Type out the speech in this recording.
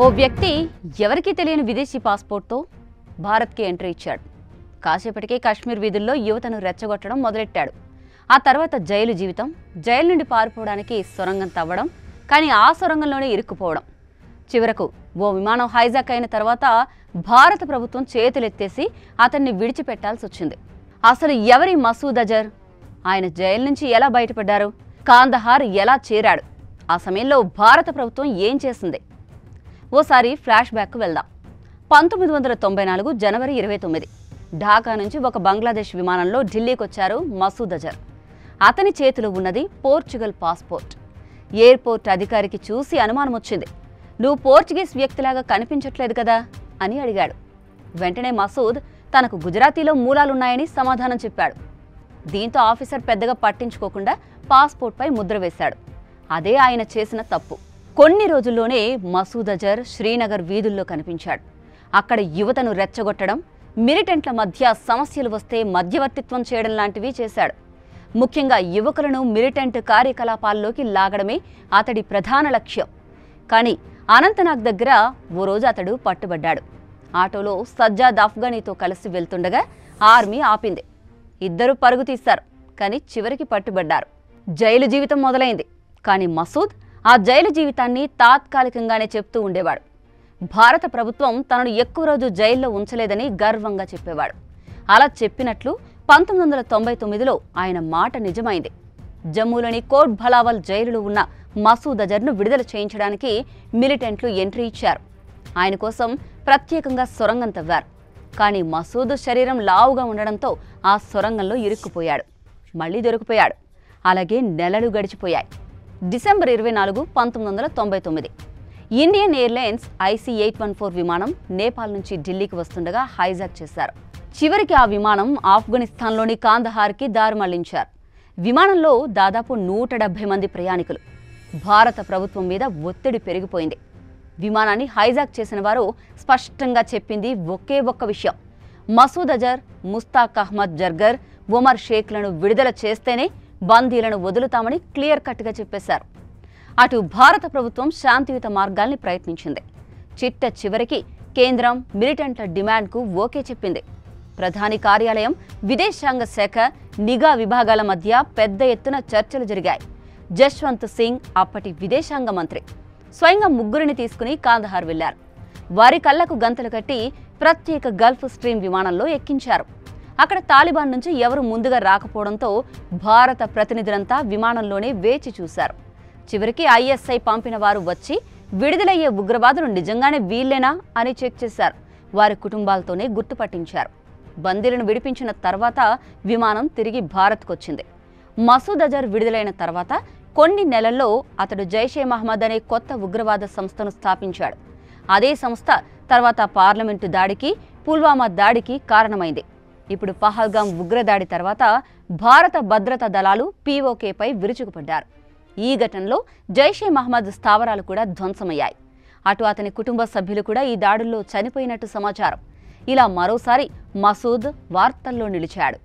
ఓ వ్యక్తి ఎవరికీ తెలియని విదేశీ పాస్పోర్ట్తో భారత్కి ఎంట్రీ ఇచ్చాడు. కాసేపటికే కాశ్మీర్ వీధుల్లో యువతను రెచ్చగొట్టడం మొదలెట్టాడు. ఆ తర్వాత జైలు జీవితం, జైలు నుండి పారిపోవడానికి సొరంగం తవ్వడం, కానీ ఆ సొరంగంలోనే ఇరుక్కుపోవడం. చివరకు ఓ విమానం హైజాక్ అయిన తర్వాత భారత ప్రభుత్వం చేతులెత్తేసి అతన్ని విడిచిపెట్టాల్సి వచ్చింది. అసలు ఎవరి మసూద్ అజర్? ఆయన జైలు నుంచి ఎలా బయటపడ్డారు? కాందహార్ ఎలా చేరాడు? ఆ సమయంలో భారత ప్రభుత్వం ఏం చేసింది? ఓసారి ఫ్లాష్ బ్యాక్కు వెళ్దాం. 1994 జనవరి 29 ఢాకా నుంచి ఒక బంగ్లాదేశ్ విమానంలో ఢిల్లీకి వచ్చారు మసూద్ అజర్. అతని చేతిలో ఉన్నది పోర్చుగల్ పాస్పోర్ట్. ఎయిర్పోర్ట్ అధికారికి చూసి అనుమానం వచ్చింది. నువ్వు పోర్చుగీస్ వ్యక్తిలాగా కనిపించట్లేదు కదా అని అడిగాడు. వెంటనే మసూద్ తనకు గుజరాతీలో మూలాలున్నాయని సమాధానం చెప్పాడు. దీంతో ఆఫీసర్ పెద్దగా పట్టించుకోకుండా పాస్పోర్ట్పై ముద్ర వేశాడు. అదే ఆయన చేసిన తప్పు. కొన్ని రోజుల్లోనే మసూద్ అజర్ శ్రీనగర్ వీధుల్లో కనిపించాడు. అక్కడ యువతను రెచ్చగొట్టడం, మిలిటెంట్ల మధ్య సమస్యలు వస్తే మధ్యవర్తిత్వం చేయడం లాంటివి చేశాడు. ముఖ్యంగా యువకులను మిలిటెంట్ కార్యకలాపాల్లోకి లాగడమే అతడి ప్రధాన లక్ష్యం. కానీ అనంతనాగ్ దగ్గర ఓ రోజు అతడు పట్టుబడ్డాడు. ఆటోలో సజ్జాద్ అఫ్ఘనీతో కలిసి వెళ్తుండగా ఆర్మీ ఆపింది. ఇద్దరు పరుగు తీశారు, కానీ చివరికి పట్టుబడ్డారు. జైలు జీవితం మొదలైంది. కానీ మసూద్ ఆ జైలు జీవితాన్ని తాత్కాలికంగానే చెప్తూ ఉండేవాడు. భారత ప్రభుత్వం తనను ఎక్కువ రోజు జైల్లో ఉంచలేదని గర్వంగా చెప్పేవాడు. అలా చెప్పినట్లు 1999లో ఆయన మాట నిజమైంది. జమ్మూలోని కోట్ భలావల్ జైలులో ఉన్న మసూద్ అజర్ను విడుదల చేయించడానికి మిలిటెంట్లు ఎంట్రీ ఇచ్చారు. ఆయన కోసం ప్రత్యేకంగా సొరంగం తవ్వారు. కానీ మసూద్ శరీరం లావుగా ఉండడంతో ఆ సొరంగంలో ఇరుక్కుపోయాడు. మళ్లీ దొరికిపోయాడు. అలాగే నెలలు గడిచిపోయాయి. డిసెంబర్ 24, 1999 ఇండియన్ ఎయిర్లైన్స్ IC-814 విమానం నేపాల్ నుంచి ఢిల్లీకి వస్తుండగా హైజాక్ చేశారు. చివరికి ఆ విమానం ఆఫ్ఘనిస్తాన్లోని కాందహార్కి దారి మళ్లించారు. విమానంలో దాదాపు 170 మంది ప్రయాణికులు. భారత ప్రభుత్వం మీద ఒత్తిడి పెరిగిపోయింది. విమానాన్ని హైజాక్ చేసిన వారు స్పష్టంగా చెప్పింది ఒకే ఒక్క విషయం: మసూద్ అజర్, ముస్తాక్ అహ్మద్ జర్గర్, ఒమర్ షేక్లను విడుదల చేస్తేనే బందీలను వదులుతామని క్లియర్ కట్గా చెప్పేశారు. అటు భారత ప్రభుత్వం శాంతియుత మార్గాల్ని ప్రయత్నించింది. చిట్ట చివరికి కేంద్రం మిలిటెంట్ల డిమాండ్కు ఓకే చెప్పింది. ప్రధాని కార్యాలయం, విదేశాంగ శాఖ, నిఘా విభాగాల మధ్య పెద్ద ఎత్తున చర్చలు జరిగాయి. జశ్వంత్ సింగ్ అప్పటి విదేశాంగ మంత్రి స్వయంగా ముగ్గురిని తీసుకుని కాందహార్ వెళ్లారు. వారి కళ్లకు గంతలు కట్టి ప్రత్యేక గల్ఫ్ స్ట్రీమ్ విమానంలో ఎక్కించారు. అక్కడ తాలిబాన్ నుంచి ఎవరు ముందుగా రాకపోవడంతో భారత ప్రతినిధులంతా విమానంలోనే వేచి చూశారు. చివరికి ISI పంపిన వారు వచ్చి విడుదలయ్యే ఉగ్రవాదులు నిజంగానే వీళ్లేనా అని చెక్ చేశారు. వారి కుటుంబాలతోనే గుర్తుపట్టించారు. బందీలను విడిపించిన తర్వాత విమానం తిరిగి భారత్కొచ్చింది. మసూద్ అజర్ విడుదలైన తర్వాత కొన్ని నెలల్లో అతడు జైషే మహమ్మద్ అనే కొత్త ఉగ్రవాద సంస్థను స్థాపించాడు. అదే సంస్థ తర్వాత పార్లమెంటు దాడికి, పుల్వామా దాడికి కారణమైంది. ఇప్పుడు పహల్గాం ఉగ్రదాడి తర్వాత భారత భద్రతా దళాలు POKపై విరుచుకుపడ్డారు. ఈ ఘటనలో జైషే మహమ్మద్ స్థావరాలు కూడా ధ్వంసమయ్యాయి. అటు అతని కుటుంబ సభ్యులు కూడా ఈ దాడుల్లో చనిపోయినట్టు సమాచారం. ఇలా మరోసారి మసూద్ వార్తల్లో నిలిచాడు.